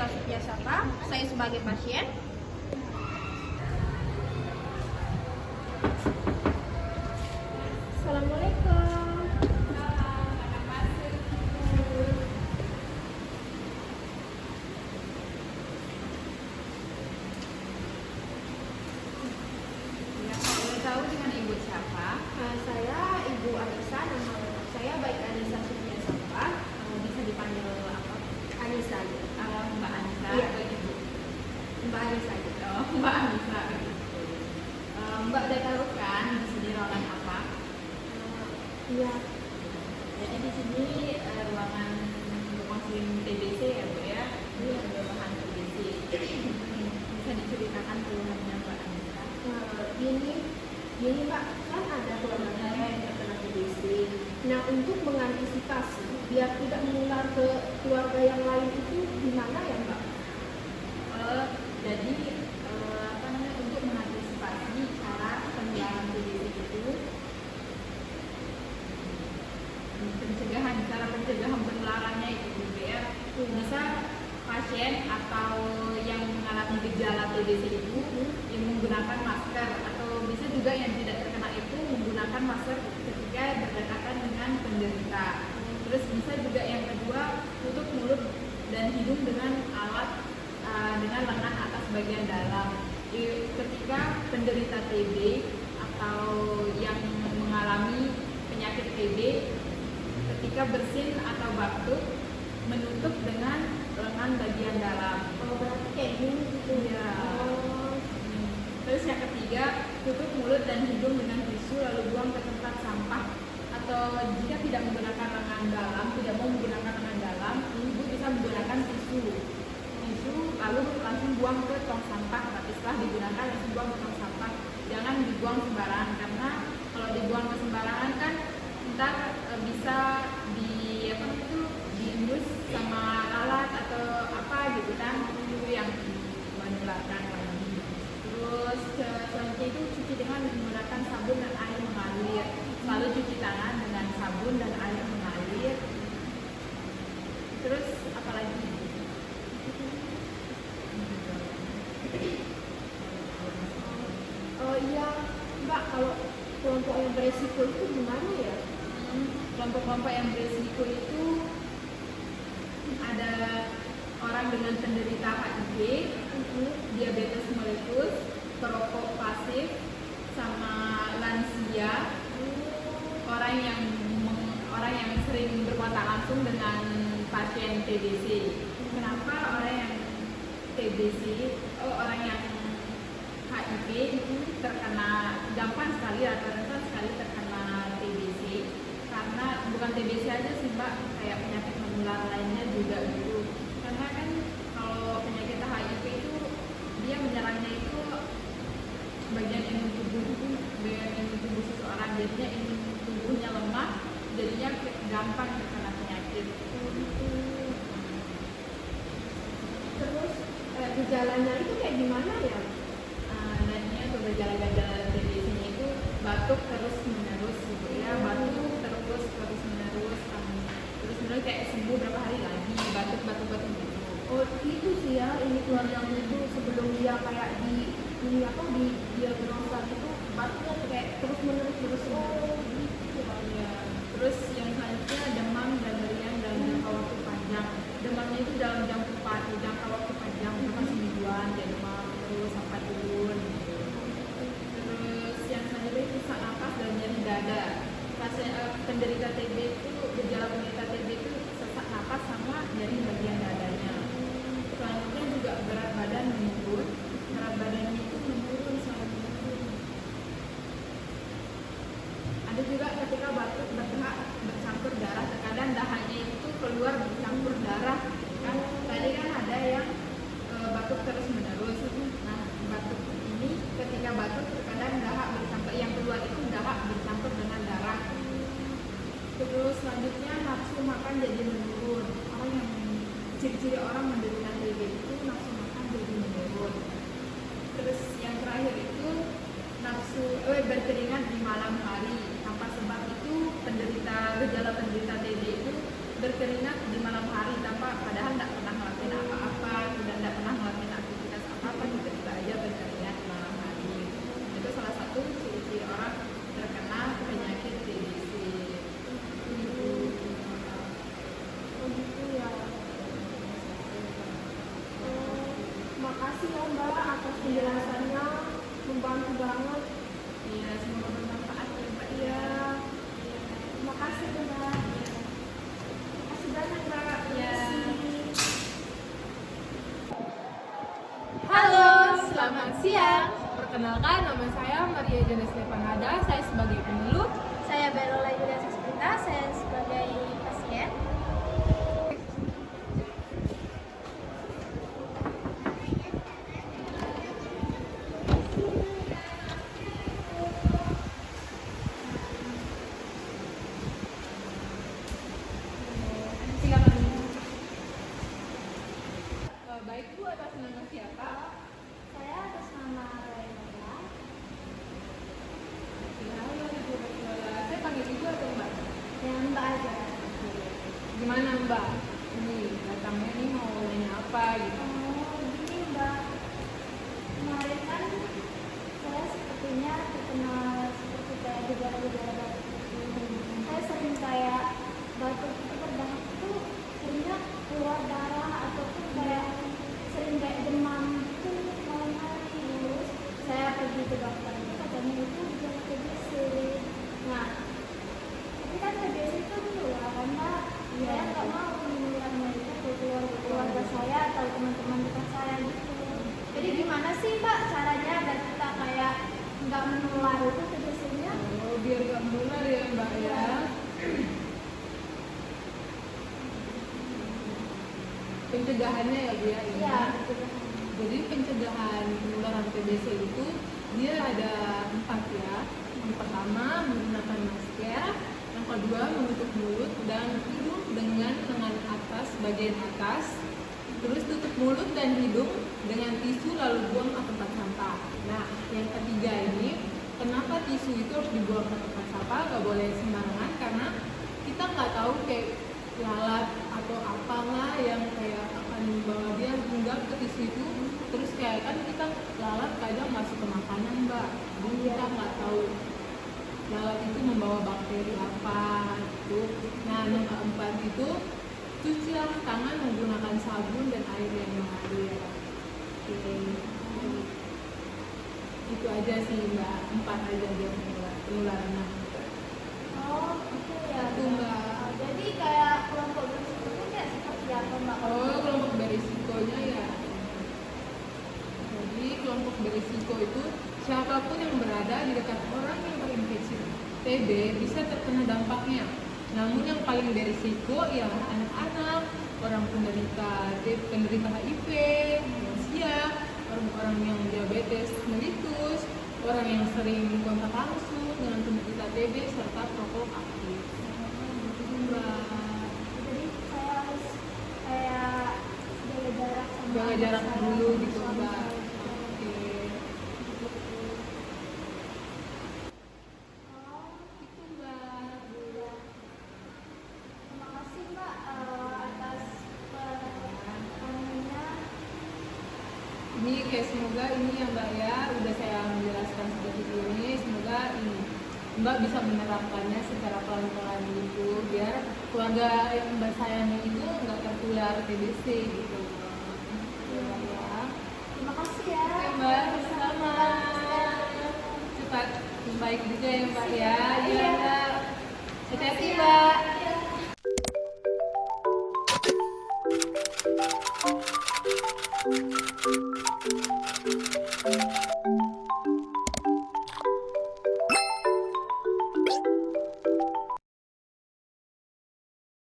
Anissa Supiasapa, saya sebagai pasien. Assalamualaikum. Ya, kalau boleh tahu dengan ibu siapa? Saya Ibu Anissa, nama saya baik Anissa Supiasapa, bisa dipanggil apa? Anissa. Mbak Anissa Iya. atau ibu? Mbak Anissa. Oh, Mbak Anissa. Mbak udah tahu kan di sini ruangan apa? Iya. Jadi di sini ruangan untuk konseling TBC ya Bu ya? Iya. Ruangan TBC. Bisa diceritakan keluhannya Mbak Anissa? Gini Mbak, kan ada keluarga saya yang terkena TBC. Nah, untuk mengantisipasi biar tidak menular ke keluarga yang lain itu gimana ya Mbak? Jadi apa namanya, untuk mengantisipasi cara penularan TBC itu, cara pencegahan penularannya itu juga ya, bisa pasien atau yang mengalami gejala TBC itu yang menggunakan masker, atau bisa juga yang tidak terkena itu menggunakan masker ketika berdekatan dengan penderita. Terus bisa juga yang kedua, tutup mulut dan hidung dengan alat dengan lengan atas bagian dalam. Ketika penderita TB atau yang mengalami penyakit TB, ketika bersin atau batuk, menutup dengan lengan bagian dalam. Oh, berarti kayak gini gitu Ya. Oh. Terus yang ketiga, tutup mulut dan hidung dengan tisu lalu buang ke tempat sampah. Atau jika tidak menggunakan lengan dalam, tidak mau menggunakan lengan dalam, ibu bisa menggunakan tisu lalu langsung buang ke tong sampah. Tapi setelah digunakan langsung buang ke tong sampah. Jangan dibuang sembarangan, karena kalau dibuang ke sembarangan kan ntar bisa diendus sama lalat atau apa gitu kan, itu yang menularkan lagi. Terus selanjutnya itu cuci dengan menggunakan sabun dan air mengalir. Selalu cuci tangan dengan sabun dan air mengalir. Terus apalagi? Oh iya Mbak, kalau kelompok yang beresiko itu gimana ya? Kelompok-kelompok yang berisiko itu ada orang dengan penderita HIV, diabetes mellitus, perokok pasif, sama lansia, orang yang sering berkontak langsung dengan pasien TBC. Kenapa orang yang TBC, orang yang HIV terkena gampang sekali atau rentan sekali terkena TBC? Karena bukan TBC aja sih Mbak, kayak penyakit menular lainnya juga gitu. Karena kan kalau penyakit HIV itu dia menyerangnya itu bagian imun tubuh seseorang, jadinya imun tubuhnya lemah, jadinya gampang terkena penyakit. Terus gejalanya itu kayak gimana ya? Nantinya untuk gejala-gejala TBC-nya itu batuk terus menerus gitu ya, batuk terus menerus kayak sembuh berapa hari lagi batuk gitu. Oh itu sih ya, ini keluarganya itu sebelum dia kayak di diagnosa itu batuknya tuh kayak terus menerus. Ya. Terus yang selanjutnya demam dan meriang dalam jangka waktu panjang. Demamnya itu dalam jangka waktu panjang, bahkan semingguan dia demam terus sampai turun gitu. Terus yang selanjutnya itu sesak napas dan nyeri dada. Penderita TB itu, gejala penderita TB itu sesak napas sama nyeri bagian dadanya. Selanjutnya juga berat badan menurun. Berat badannya itu menurun selalu menurun. Ada juga ketika batuk berdahak bercampur darah, terkadang dahaknya itu keluar bercampur darah. Kan tadi kan ada yang batuk terus menerus. Nah, batuk ini ketika batuk terkadang dahak bercampur, yang keluar itu dahak bercampur dengan darah. Terus selanjutnya nafsu makan jadi menurun. Ciri-ciri orang menderita TB itu nafsu makan jadi menurun. Terus yang terakhir itu berkeringat di malam hari. Tanpa sebab itu gejala penderita TB itu berkeringat di malam hari padahal tidak pernah ngelakuin apa-apa. Terima kasih ya Mbak atas penjelasannya, membantu banget. Iya, semoga bermanfaat ya Mbak. Iya. Terima kasih Mbak. Terima kasih banyak Mbak. Iya. Halo, selamat siang. Perkenalkan, nama saya Maria Jana Stefanada. Saya sebagai penyuluh. Saya Berola Yulia Sasmita, saya sebagai pasien. Silakan. Baik Bu, atas nama siapa? Saya atas nama Raina. Halo Ibu Rayola. Saya panggil Ibu atau Mbak? Yang Mbak aja. Gimana Mbak? Ini datangnya nih mau nanya apa gitu? Gini Mbak, kemarin kan saya sepertinya terkena seperti kayak gejala-gejala batuk itu. Saya sering kayak batuk itu berdahak itu seringnya keluar darah ataupun kayak sering kayak demam itu malam hari. Terus saya pergi ke dokter itu katanya itu gejala TBC. Nah, tapi kan TBC itu menular kan Mbak. Saya nggak mau menularnya itu ke keluarga saya atau teman-teman dekat saya gitu. Jadi gimana sih Mbak caranya agar kita kayak nggak menular itu TBC-nya? Oh, biar gak menular ya Mbak ya. Pencegahannya ya Bu ya. Ini. Iya. Jadi pencegahan penularan TBC itu dia ada 4 ya. Yang pertama menggunakan masker, yang kedua menutup mulut dan hidung dengan lengan atas bagian atas, terus tutup mulut dan hidung dengan tisu lalu buang ke tempat sampah. Nah, yang ketiga ini kenapa tisu itu harus dibuang ke tempat sampah? Gak boleh sembarangan karena kita nggak tahu kayak lalat atau apalah yang kayak akan membawa dia hinggap ke tisu itu, terus kayak kan kita lalat kadang masuk ke makanan Mbak, jadi kita nggak tahu lalat itu membawa bakteri apa gitu. Nah, yang keempat itu cucilah tangan menggunakan sabun dan air yang mengalir. Oke, itu aja sih Mbak, 4 aja dia penularannya. Oh, gitu ya. Itu Mbak. Jadi kayak kelompok berisiko itu kayak seperti apa Mbak? Oh, kelompok berisikonya ya. Jadi kelompok berisiko itu siapapun yang berada di dekat orang yang terinfeksi TB bisa terkena dampaknya. Namun yang paling berisiko ialah anak-anak, orang penderita HIV, lansia, orang-orang yang diabetes mellitus, orang yang sering kontak langsung dengan penderita TB serta perokok aktif. Mbak. Jadi saya harus kayak jaga jarak sama Jaga jarak saya, dulu gitu suami Mbak. saya. Oke. Gitu. Oh, Itu Mbak. iya. Terima kasih Mbak atas penanganannya. Ini kayak semoga ini ya Mbak ya, udah saya menjelaskan seperti ini, semoga ini Mbak bisa menerapkannya secara pelan-pelan gitu, biar keluarga yang Mbak sayangi itu nggak tertular TBC gitu. Ya. Terima kasih ya. Oke Mbak, sama. Cepat baik juga ya Mbak ya. Iya Mbak. Hati-hati Mbak. Iya.